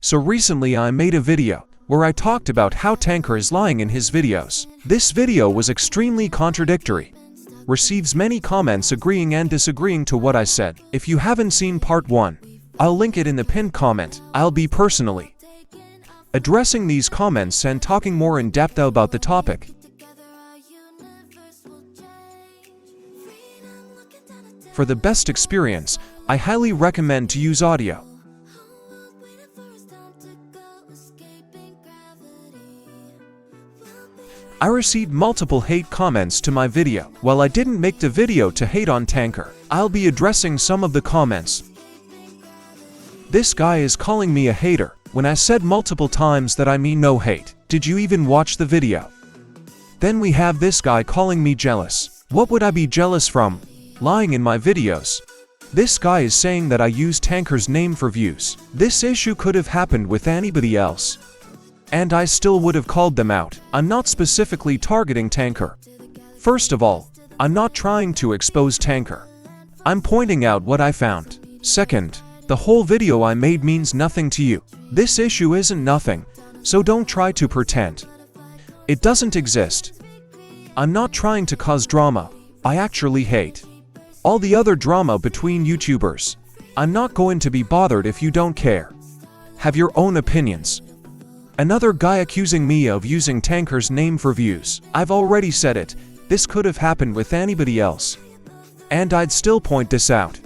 So recently I made a video where I talked about how TanqR is lying in his videos. This video was extremely contradictory. Receives many comments agreeing and disagreeing to what I said. If you haven't seen part 1, I'll link it in the pinned comment. I'll be personally addressing these comments and talking more in depth about the topic. For the best experience, I highly recommend to use audio. I received multiple hate comments to my video. While I didn't make the video to hate on TanqR, I'll be addressing some of the comments. This guy is calling me a hater, when I said multiple times that I mean no hate. Did you even watch the video? Then we have this guy calling me jealous. What would I be jealous from? Lying in my videos. This guy is saying that I use TanqR's name for views. This issue could have happened with anybody else, and I still would have called them out. I'm not specifically targeting TanqR. First of all, I'm not trying to expose TanqR. I'm pointing out what I found. Second, the whole video I made means nothing to you. This issue isn't nothing, so don't try to pretend it doesn't exist. I'm not trying to cause drama. I actually hate all the other drama between YouTubers. I'm not going to be bothered if you don't care. Have your own opinions. Another guy accusing me of using TanqR's name for views. I've already said it, this could have happened with anybody else, and I'd still point this out.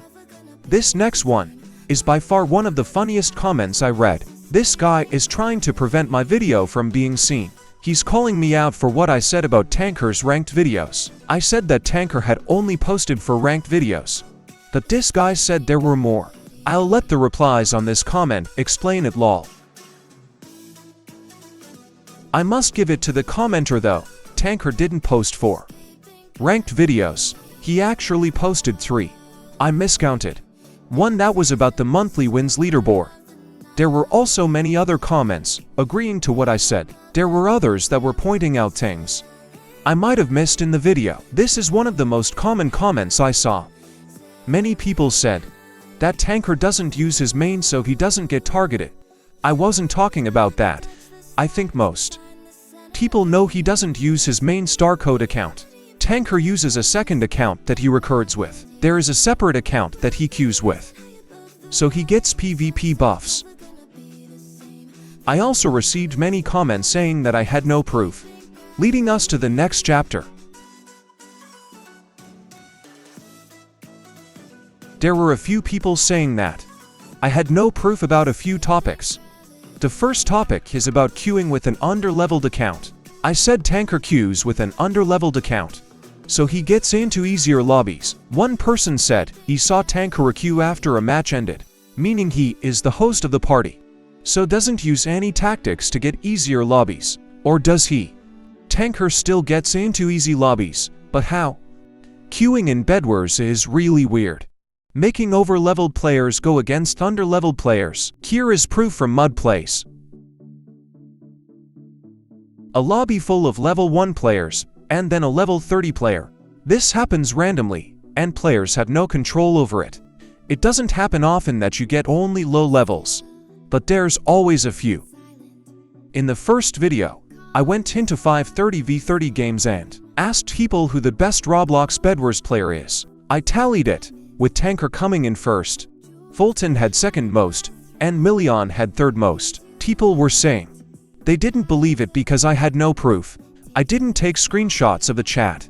This next one is by far one of the funniest comments I read. This guy is trying to prevent my video from being seen. He's calling me out for what I said about TanqR's ranked videos. I said that TanqR had only posted for ranked videos, but this guy said there were more. I'll let the replies on this comment explain it, lol. I must give it to the commenter though, TanqR didn't post 4 ranked videos. He actually posted 3. I miscounted. One that was about the monthly wins leaderboard. There were also many other comments agreeing to what I said. There were others that were pointing out things I might have missed in the video. This is one of the most common comments I saw. Many people said that TanqR doesn't use his main so he doesn't get targeted. I wasn't talking about that. I think most people know he doesn't use his main star code account. TanqR uses a second account that he records with. There is a separate account that he queues with, so he gets PvP buffs. I also received many comments saying that I had no proof, leading us to the next chapter. There were a few people saying that I had no proof about a few topics. The first topic is about queuing with an under-leveled account. I said TanqR queues with an under-leveled account, so he gets into easier lobbies. One person said he saw TanqR queue after a match ended, meaning he is the host of the party, so doesn't use any tactics to get easier lobbies. Or does he? TanqR still gets into easy lobbies, but how? Queuing in Bedwars is really weird, making over-leveled players go against under-leveled players. Here is proof from Mud Plays. A lobby full of level 1 players, and then a level 30 player. This happens randomly, and players have no control over it. It doesn't happen often that you get only low levels, but there's always a few. In the first video, I went into 5 30v30 games and asked people who the best Roblox Bedwars player is. I tallied it, with TanqR coming in first, Fulton had second most, and Million had third most. People were saying they didn't believe it because I had no proof. I didn't take screenshots of the chat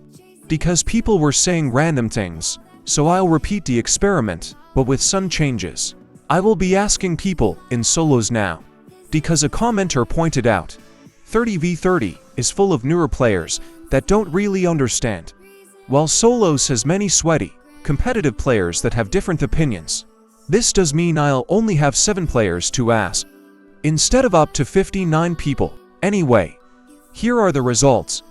because people were saying random things, so I'll repeat the experiment, but with some changes. I will be asking people in solos now, because a commenter pointed out 30v30 is full of newer players that don't really understand, while solos has many sweaty, competitive players that have different opinions. This does mean I'll only have 7 players to ask, instead of up to 59 people. Anyway, here are the results.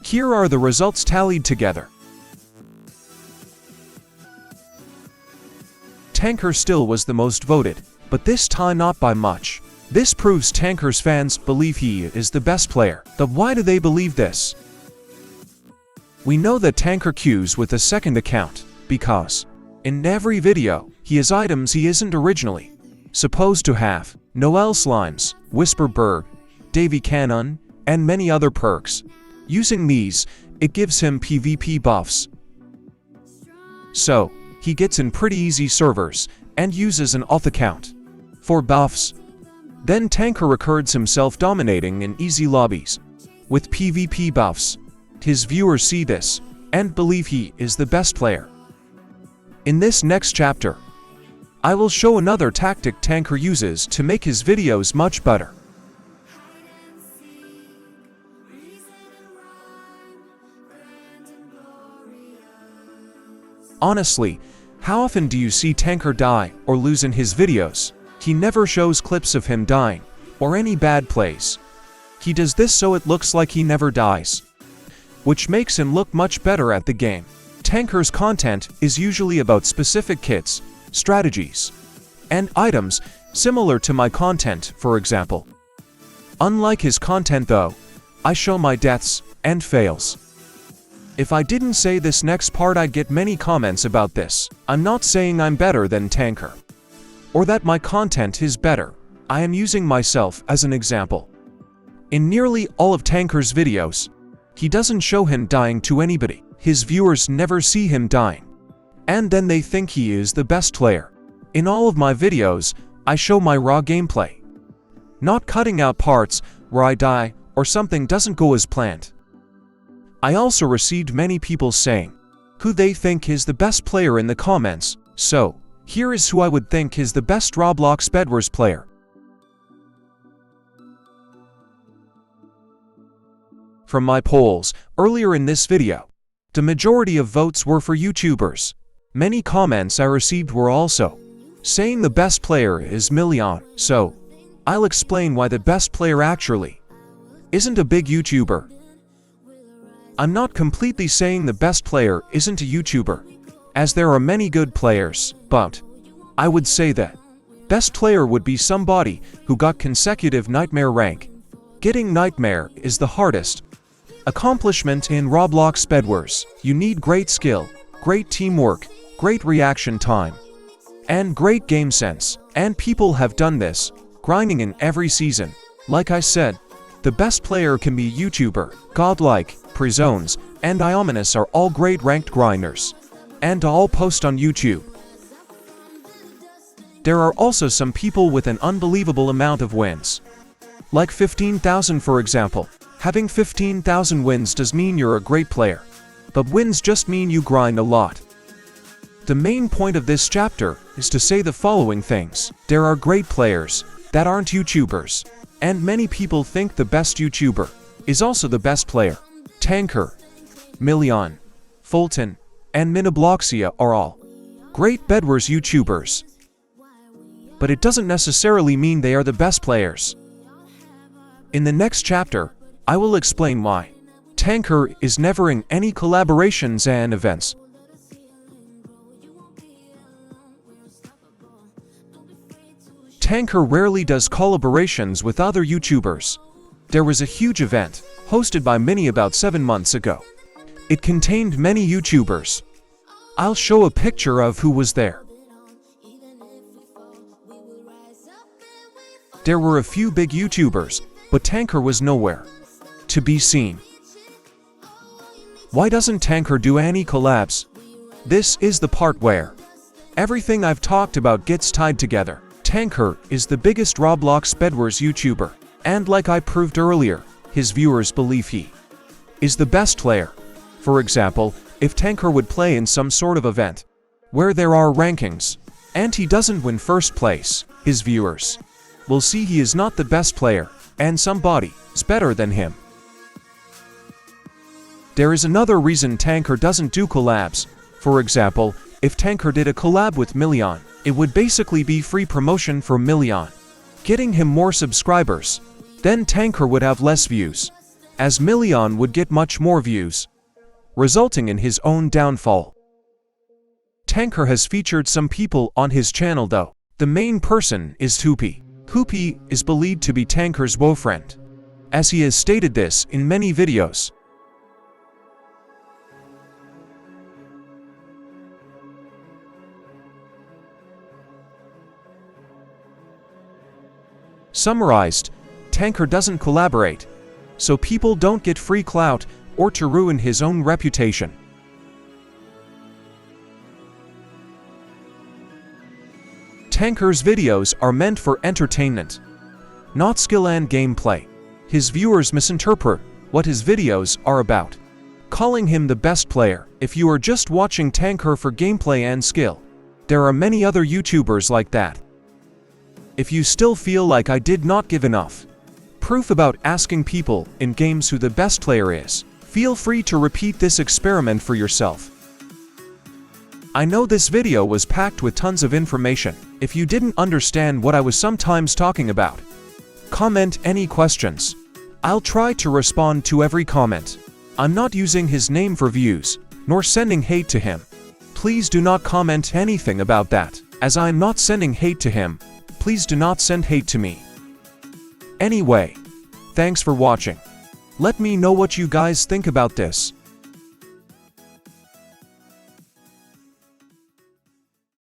Here are the results tallied together. TanqR still was the most voted, but this time not by much. This proves TanqR's fans believe he is the best player. But why do they believe this? We know that TanqR queues with a second account, because in every video, he has items he isn't originally supposed to have. Noel Slimes, Whisper Bird, Davy Cannon, and many other perks. Using these, it gives him PvP buffs. So, he gets in pretty easy servers, and uses an auth account for buffs. Then TanqR records himself dominating in easy lobbies with PvP buffs. His viewers see this, and believe he is the best player. In this next chapter, I will show another tactic TanqR uses to make his videos much better. Honestly, how often do you see TanqR die or lose in his videos? He never shows clips of him dying, or any bad plays. He does this so it looks like he never dies, which makes him look much better at the game. TanqR's content is usually about specific kits, strategies, and items, similar to my content, for example. Unlike his content though, I show my deaths and fails. If I didn't say this next part, I'd get many comments about this. I'm not saying I'm better than TanqR, or that my content is better. I am using myself as an example. In nearly all of TanqR's videos, he doesn't show him dying to anybody. His viewers never see him dying, and then they think he is the best player. In all of my videos, I show my raw gameplay, not cutting out parts where I die or something doesn't go as planned. I also received many people saying who they think is the best player in the comments, so here is who I would think is the best Roblox Bedwars player. From my polls earlier in this video, the majority of votes were for YouTubers. Many comments I received were also saying the best player is Million, so I'll explain why the best player actually isn't a big YouTuber. I'm not completely saying the best player isn't a YouTuber, as there are many good players, but I would say that best player would be somebody who got consecutive Nightmare rank. Getting Nightmare is the hardest accomplishment in Roblox Bedwars. You need great skill, great teamwork, great reaction time, and great game sense. And people have done this, grinding in every season. Like I said, the best player can be a YouTuber. Godlike, Prezones, and Iominous are all great ranked grinders, and all post on YouTube. There are also some people with an unbelievable amount of wins, like 15,000 for example. Having 15,000 wins does mean you're a great player, but wins just mean you grind a lot. The main point of this chapter is to say the following things. There are great players that aren't YouTubers, and many people think the best YouTuber is also the best player. TanqR, Million, Fulton, and Minibloxia are all great Bedwars YouTubers, but it doesn't necessarily mean they are the best players. In the next chapter, I will explain why TanqR is never in any collaborations and events. TanqR rarely does collaborations with other YouTubers. There was a huge event, hosted by Mini about 7 months ago. It contained many YouTubers. I'll show a picture of who was there. There were a few big YouTubers, but TanqR was nowhere to be seen. Why doesn't TanqR do any collabs? This is the part where everything I've talked about gets tied together. TanqR is the biggest Roblox Bedwars YouTuber, and like I proved earlier, his viewers believe he is the best player. For example, if TanqR would play in some sort of event where there are rankings, and he doesn't win first place, his viewers will see he is not the best player, and somebody is better than him. There is another reason TanqR doesn't do collabs. For example, if TanqR did a collab with Million, it would basically be free promotion for Million, getting him more subscribers. Then TanqR would have less views. as Million would get much more views, resulting in his own downfall. TanqR has featured some people on his channel though. The main person is Hoopy. Hoopy is believed to be TanqR's boyfriend, as he has stated this in many videos. Summarized, TanqR doesn't collaborate, so people don't get free clout or to ruin his own reputation. TanqR's videos are meant for entertainment, not skill and gameplay. His viewers misinterpret what his videos are about, calling him the best player. If you are just watching TanqR for gameplay and skill, there are many other YouTubers like that. If you still feel like I did not give enough proof about asking people in games who the best player is, feel free to repeat this experiment for yourself. I know this video was packed with tons of information. If you didn't understand what I was sometimes talking about, comment any questions. I'll try to respond to every comment. I'm not using his name for views, nor sending hate to him. Please do not comment anything about that, as I'm not sending hate to him. Please do not send hate to me. Anyway, thanks for watching. Let me know what you guys think about this.